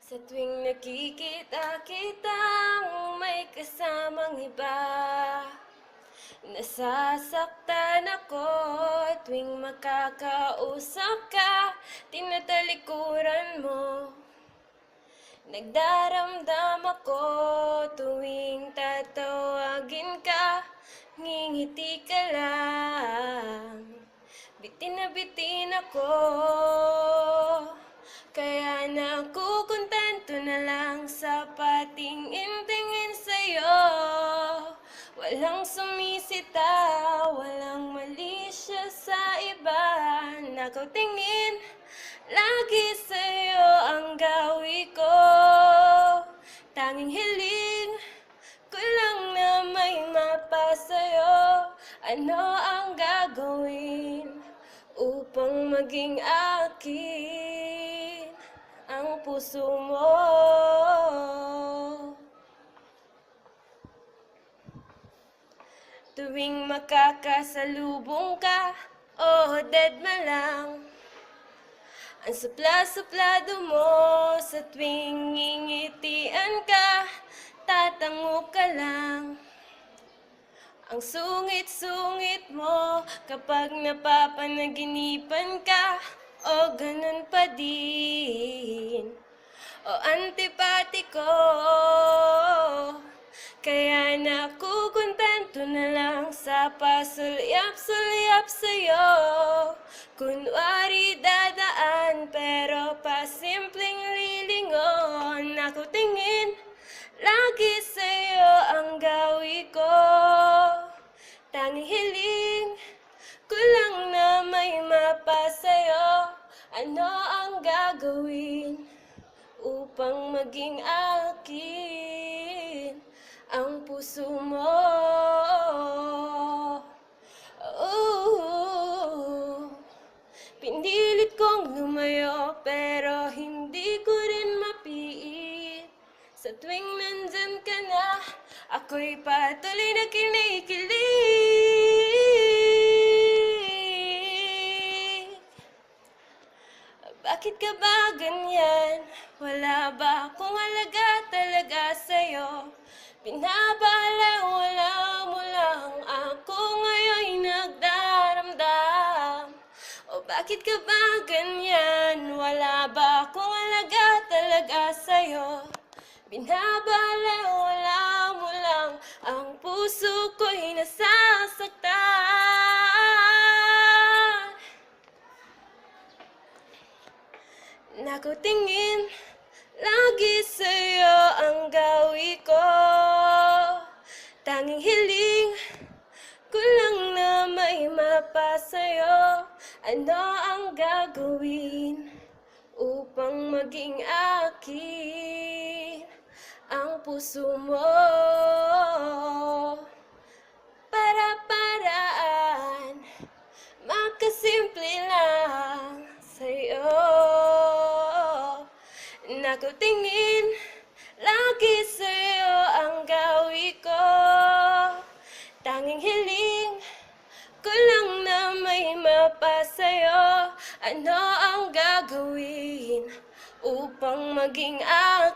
Sa tuwing nakikita kitang may kasamang iba, nasasaktan ako tuwing makakausap ka, tinatalikuran mo. Nagdaramdam ako tuwing tatawagin ka, ngingiti ka lang. Bitin na bitin ako, kaya nakukontento na lang sa patingin-tingin sa'yo. Walang sumisita, walang malisya sa iba. Nakatingin, lagi sa'yo ang gawi ko. Tanging hiling ko lang na may mapasa'yo. Ano ang gagawin upang maging akin ang puso mo? Tuwing makakasalubong ka, oh deadma lang ang supla-suplado mo. Sa tuwing ngingitian ka, tatango ka lang. Ang sungit-sungit mo kapag napapanaginipan ka, o ganun pa din, o antipatiko. Kaya nakukontento na lang sa pasulyap-sulyap sa'yo. Kunwari dadaan pero pasimpleng lilingon. Nakutingin, lagi sa'yo ang gawi ko. Tanging hiling ko lang na may mapasa'yo. Ano ang gagawin upang maging akin ang puso mo? Pinilit kong lumayo pero hindi ko rin mapiit. Sa tuwing nandyan ka na, ako'y patuloy na kinikilig. Bakit ka ba ganyan? Wala ba akong alaga talaga sa'yo? Pinapalawala mo lang ako ngayon'y nagdaramdam. O bakit ka ba ganyan? Wala ba akong alaga talaga sa'yo? Binabalewala mo lang, ang puso ko'y nasasaktan. Nakutingin, lagi sa'yo ang gawi ko. Tanging hiling ko lang na may mapasa'yo. Ano ang gagawin upang maging akin ang puso mo? Para-paraan, makasimple lang sa'yo. Nakutingin, lagi sa'yo ang gawi ko. Tanging hiling ko lang na may mapasa'yo. Ano ang gagawin upang maging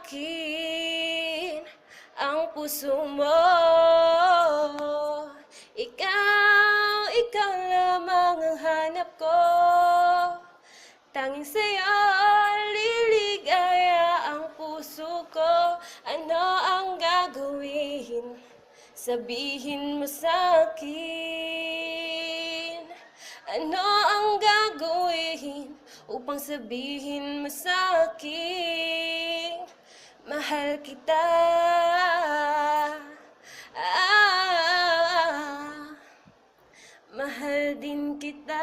akin ang puso mo? Ikaw lamang ang hanap ko. Tanging sa'yo liligaya ang puso ko. Ano ang gagawin? Sabihin mo sa'kin. Ano ang gagawin upang sabihin mo sa'kin? Mahal kita. Mahal din kita.